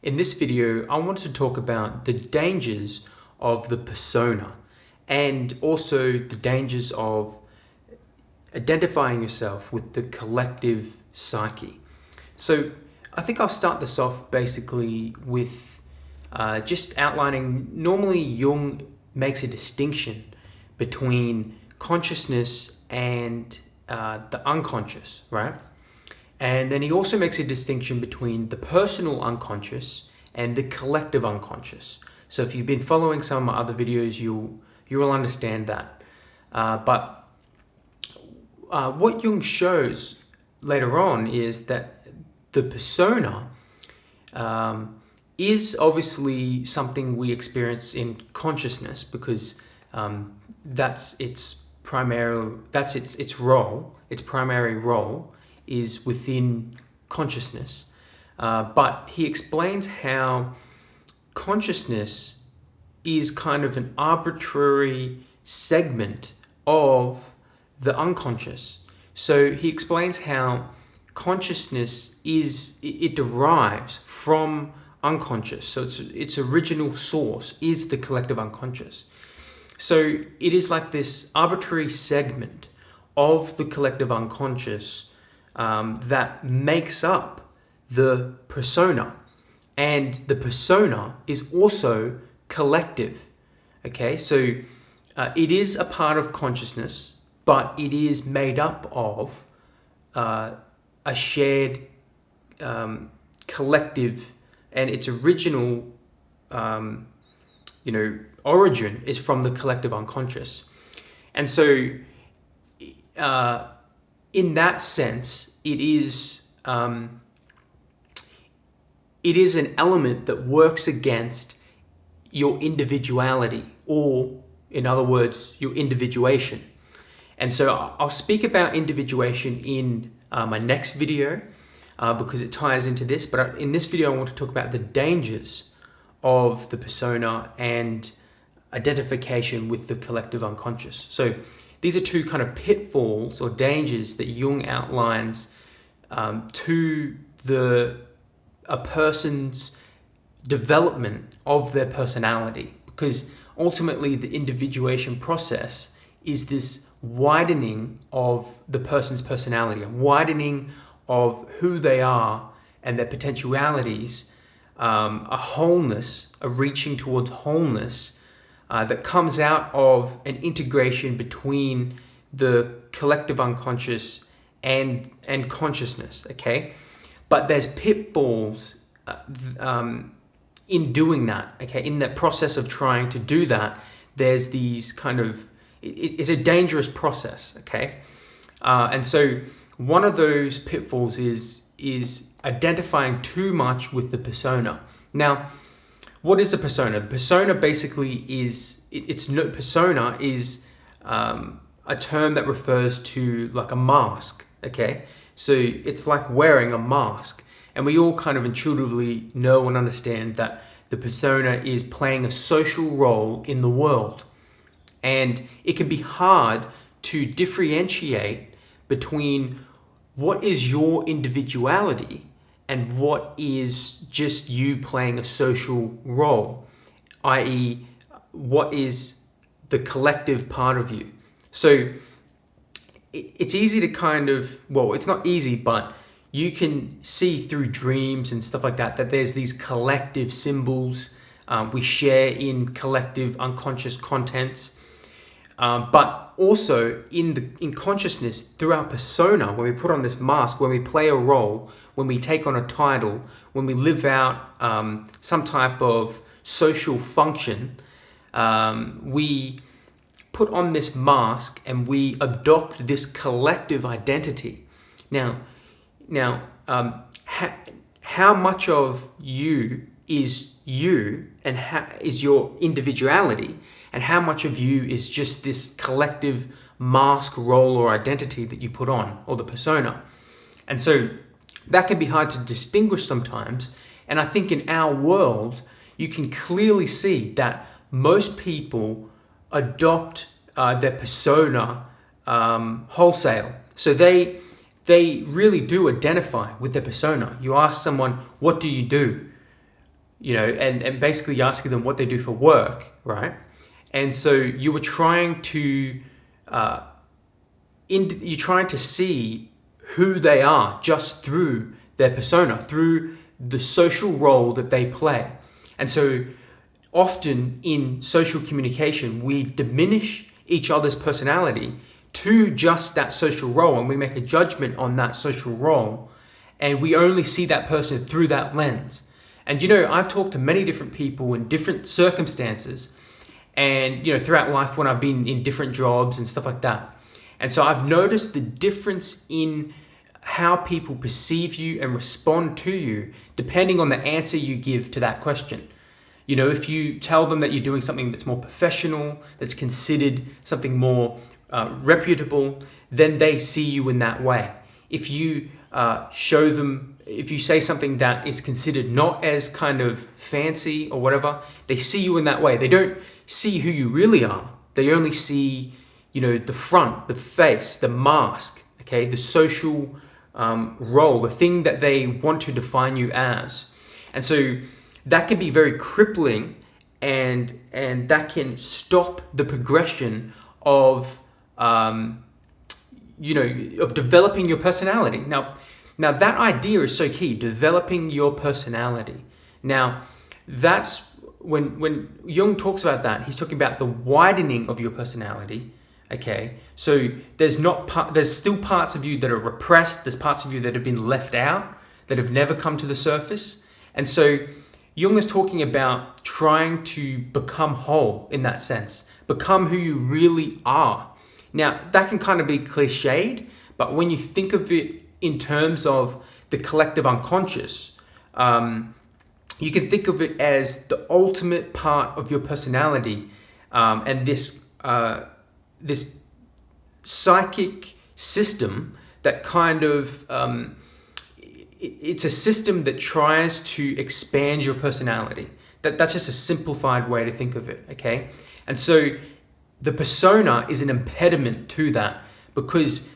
In this video, I want to talk about the dangers of the persona and also the dangers of identifying yourself with the collective psyche. So I think I'll start this off basically with just outlining, normally Jung makes a distinction between consciousness and the unconscious, right? And then he also makes a distinction between the personal unconscious and the collective unconscious. So if you've been following some of my other videos, you will understand that. But what Jung shows later on is that the persona is obviously something we experience in consciousness because that's its primary role. Its primary role is within consciousness. But he explains how consciousness is kind of an arbitrary segment of the unconscious. So he explains how consciousness it derives from unconscious. So its original source is the collective unconscious. So it is like this arbitrary segment of the collective unconscious that makes up the persona, and the persona is also collective. Okay, so it is a part of consciousness, but it is made up of a shared collective, and its original origin is from the collective unconscious. And so in that sense, it is an element that works against your individuality, or in other words, your individuation. And so I'll speak about individuation in my next video because it ties into this. But in this video, I want to talk about the dangers of the persona and identification with the collective unconscious. So these are two kind of pitfalls or dangers that Jung outlines to a person's development of their personality, because ultimately the individuation process is this widening of the person's personality, a widening of who they are and their potentialities, a wholeness, a reaching towards wholeness that comes out of an integration between the collective unconscious and consciousness, okay? But there's pitfalls in doing that, okay? In that process of trying to do that, there's these kind of, it's a dangerous process, okay? And so one of those pitfalls is identifying too much with the persona. Now, what is a persona? The persona basically is, persona is a term that refers to like a mask, okay? So it's like wearing a mask. And we all kind of intuitively know and understand that the persona is playing a social role in the world. And it can be hard to differentiate between what is your individuality and what is just you playing a social role, i.e., what is the collective part of you. So it's easy to kind of, well, it's not easy, but you can see through dreams and stuff like that, that there's these collective symbols we share in collective unconscious contents. But also in consciousness, through our persona, when we put on this mask, when we play a role, when we take on a title, when we live out some type of social function, we put on this mask and we adopt this collective identity. Now, how much of you is you, and how is your individuality, and how much of you is just this collective mask, role, or identity that you put on, or the persona. And so that can be hard to distinguish sometimes. And I think in our world, you can clearly see that most people adopt their persona wholesale. So they really do identify with their persona. You ask someone, what do you do? and basically asking them what they do for work, right? And so you were trying to, you're trying to see who they are just through their persona, through the social role that they play. And so often in social communication, we diminish each other's personality to just that social role, and we make a judgment on that social role, and we only see that person through that lens. And I've talked to many different people in different circumstances, and throughout life when I've been in different jobs and stuff like that. And so I've noticed the difference in how people perceive you and respond to you depending on the answer you give to that question. If you tell them that you're doing something that's more professional, that's considered something more reputable, then they see you in that way. If you if you say something that is considered not as kind of fancy or whatever, they see you in that way. They don't see who you really are. They only see, the front, the face, the mask, okay, the social role, the thing that they want to define you as. And so that can be very crippling, and that can stop the progression of of developing your personality. Now that idea is so key, developing your personality. Now that's when Jung talks about that, he's talking about the widening of your personality. Okay, so there's still parts of you that are repressed. There's parts of you that have been left out, that have never come to the surface. And so Jung is talking about trying to become whole in that sense, become who you really are. Now, that can kind of be cliched, but when you think of it in terms of the collective unconscious, you can think of it as the ultimate part of your personality, and this psychic system that kind of, it's a system that tries to expand your personality. That's just a simplified way to think of it, okay? And so the persona is an impediment to that, because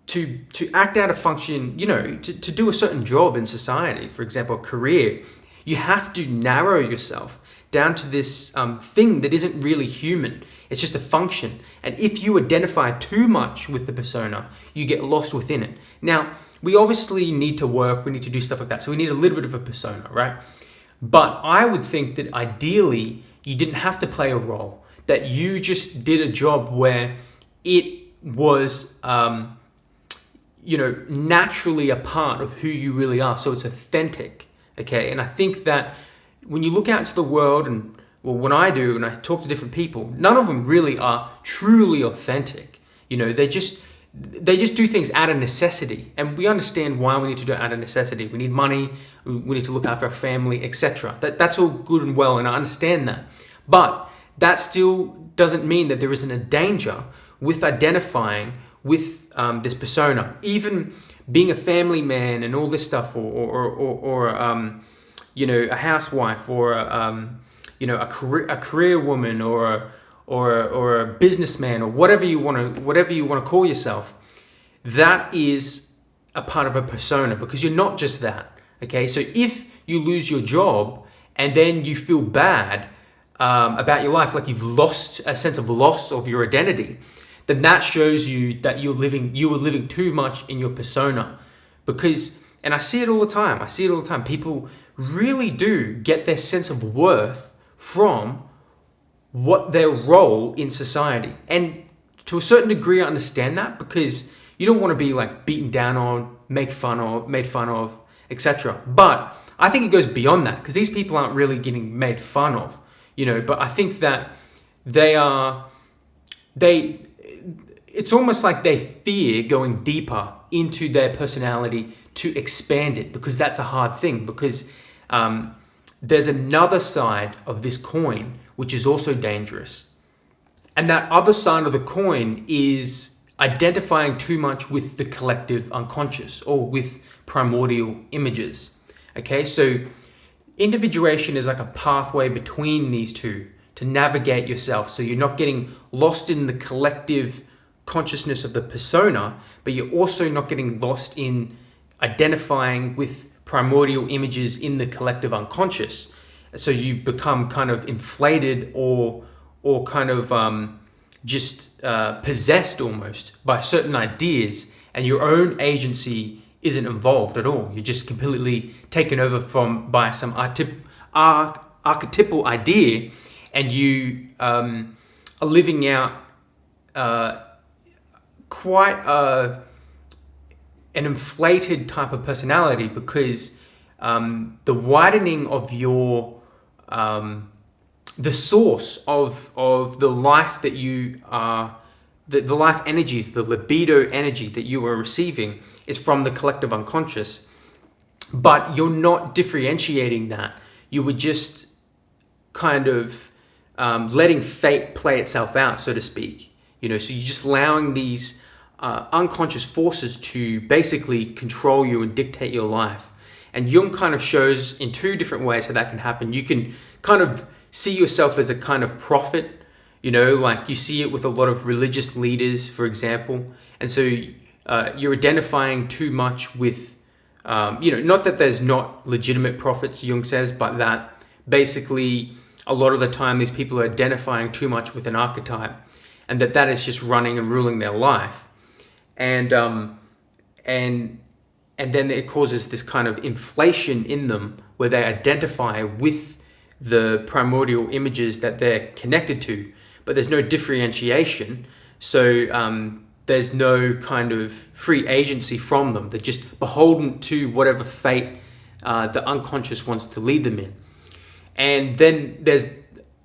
to act out a function, to do a certain job in society, for example, a career, you have to narrow yourself down to this thing that isn't really human. It's just a function. And if you identify too much with the persona, you get lost within it. Now, we obviously need to work, we need to do stuff like that. So we need a little bit of a persona, right? But I would think that ideally, you didn't have to play a role, that you just did a job where it was, naturally a part of who you really are. So it's authentic, okay? And I think that when you look out into the world, and when I do, and I talk to different people, none of them really are truly authentic. They just do things out of necessity. And we understand why we need to do it out of necessity. We need money, we need to look after our family, etc. That's all good and well, and I understand that. But that still doesn't mean that there isn't a danger with identifying with this persona. Even being a family man and all this stuff, or a housewife, or a career woman, or a businessman, or whatever you want to call yourself. That is a part of a persona, because you're not just that. Okay, so if you lose your job and then you feel bad about your life, like you've lost a sense of loss of your identity, then that shows you that you were living too much in your persona. Because, and I see it all the time, people really do get their sense of worth from what their role in society. And to a certain degree, I understand that, because you don't want to be like beaten down on, made fun of, etc. But I think it goes beyond that, because these people aren't really getting made fun of, but I think that it's almost like they fear going deeper into their personality to expand it, because that's a hard thing, because there's another side of this coin which is also dangerous. And that other side of the coin is identifying too much with the collective unconscious, or with primordial images. Okay, so individuation is like a pathway between these two to navigate yourself, so you're not getting lost in the collective consciousness of the persona, but you're also not getting lost in identifying with primordial images in the collective unconscious. So you become kind of inflated or kind of just possessed almost by certain ideas, and your own agency isn't involved at all. You're just completely taken over by some archetypal idea, and you are living out quite an inflated type of personality, because the widening of your the source of the life that you are, the life energy, the libido energy that you are receiving is from the collective unconscious, but you're not differentiating that. You were just kind of letting fate play itself out, so to speak. So you're just allowing these unconscious forces to basically control you and dictate your life. And Jung kind of shows in two different ways how that can happen. You can kind of see yourself as a kind of prophet, like you see it with a lot of religious leaders, for example. And so you're identifying too much with, not that there's not legitimate prophets, Jung says, but that basically a lot of the time these people are identifying too much with an archetype, and that is just running and ruling their life. And then it causes this kind of inflation in them where they identify with the primordial images that they're connected to, but there's no differentiation. So there's no kind of free agency from them. They're just beholden to whatever fate the unconscious wants to lead them in. And then there's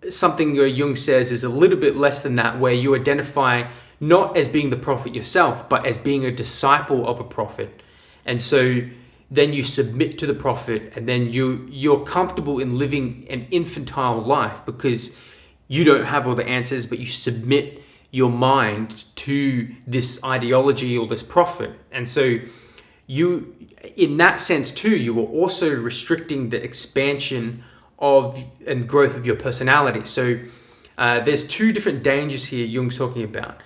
something where Jung says is a little bit less than that, where you identify not as being the prophet yourself, but as being a disciple of a prophet. And so then you submit to the prophet, and then you're comfortable in living an infantile life because you don't have all the answers, but you submit your mind to this ideology or this prophet. And so you, in that sense too, you are also restricting the expansion of and growth of your personality. So there's two different dangers here Jung's talking about.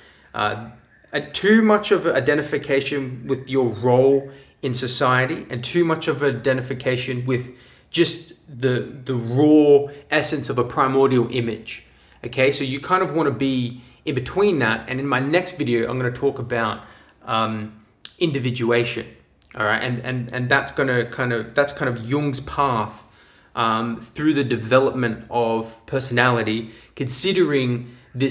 Too much of identification with your role in society, and too much of identification with just the raw essence of a primordial image. Okay, so you kind of want to be in between that. And in my next video, I'm going to talk about individuation. All right, and that's kind of Jung's path through the development of personality, considering the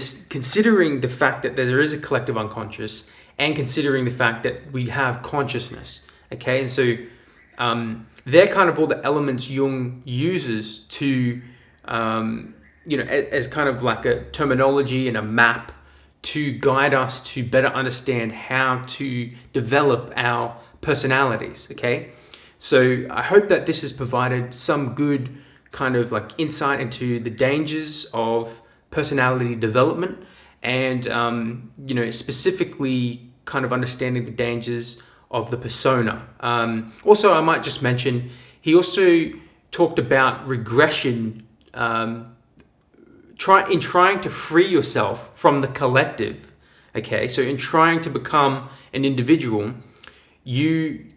fact that there is a collective unconscious, and considering the fact that we have consciousness. Okay, and so they're kind of all the elements Jung uses to, as kind of like a terminology and a map to guide us to better understand how to develop our personalities. Okay, so I hope that this has provided some good kind of like insight into the dangers of personality development, and specifically kind of understanding the dangers of the persona. Also, I might just mention, he also talked about regression, trying to free yourself from the collective. Okay, so in trying to become an individual, you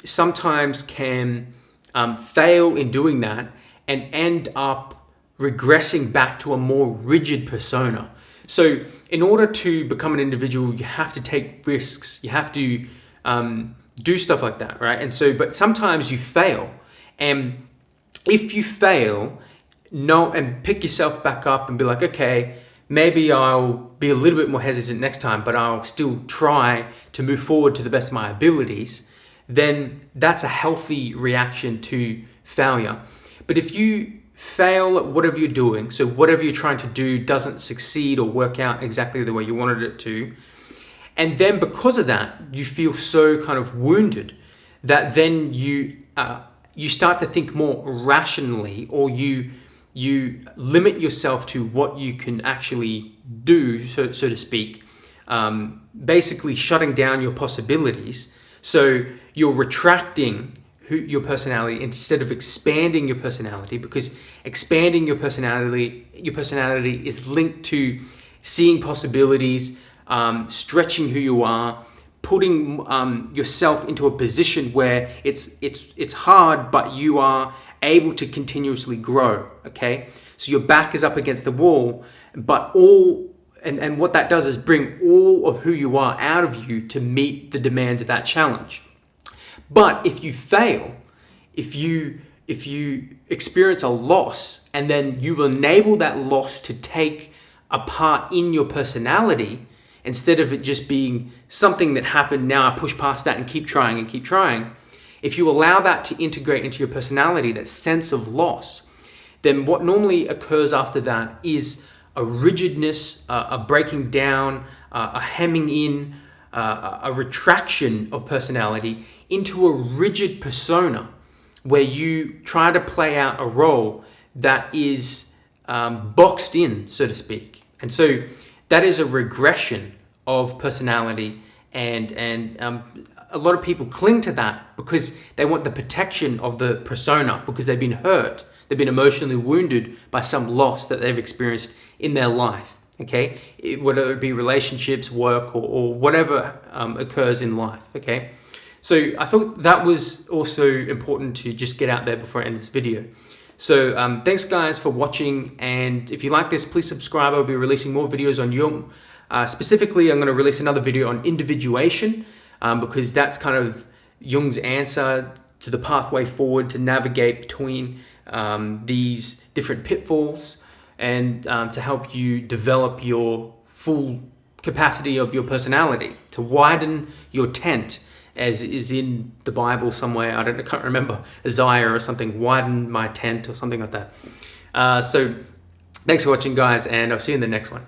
sometimes can fail in doing that and end up regressing back to a more rigid persona. So in order to become an individual, you have to take risks. You have to do stuff like that, right? And so, but sometimes you fail. And if you fail, and pick yourself back up and be like, okay, maybe I'll be a little bit more hesitant next time, but I'll still try to move forward to the best of my abilities, then that's a healthy reaction to failure. But if you fail at whatever you're doing, so whatever you're trying to do doesn't succeed or work out exactly the way you wanted it to, and then because of that, you feel so kind of wounded that then you start to think more rationally, or you limit yourself to what you can actually do, so to speak, basically shutting down your possibilities. So you're retracting your personality instead of expanding your personality, because expanding your personality is linked to seeing possibilities, stretching who you are, putting yourself into a position where it's hard, but you are able to continuously grow. Okay, so your back is up against the wall, but and what that does is bring all of who you are out of you to meet the demands of that challenge. But if you fail, if you experience a loss, and then you enable that loss to take a part in your personality, instead of it just being something that happened, now I push past that and keep trying and keep trying. If you allow that to integrate into your personality, that sense of loss, then what normally occurs after that is a rigidness, a breaking down, a hemming in, a retraction of personality into a rigid persona, where you try to play out a role that is boxed in, so to speak. And so that is a regression of personality, and a lot of people cling to that because they want the protection of the persona, because they've been hurt, they've been emotionally wounded by some loss that they've experienced in their life. Okay, whether it be relationships, work, or whatever occurs in life. Okay, so I thought that was also important to just get out there before I end this video. So thanks guys for watching, and if you like this, please subscribe. I'll be releasing more videos on Jung. Specifically, I'm going to release another video on individuation, because that's kind of Jung's answer to the pathway forward to navigate between these different pitfalls, and to help you develop your full capacity of your personality, to widen your tent, as is in the Bible somewhere. I can't remember, Isaiah or something, widen my tent or something like that. So thanks for watching guys, and I'll see you in the next one.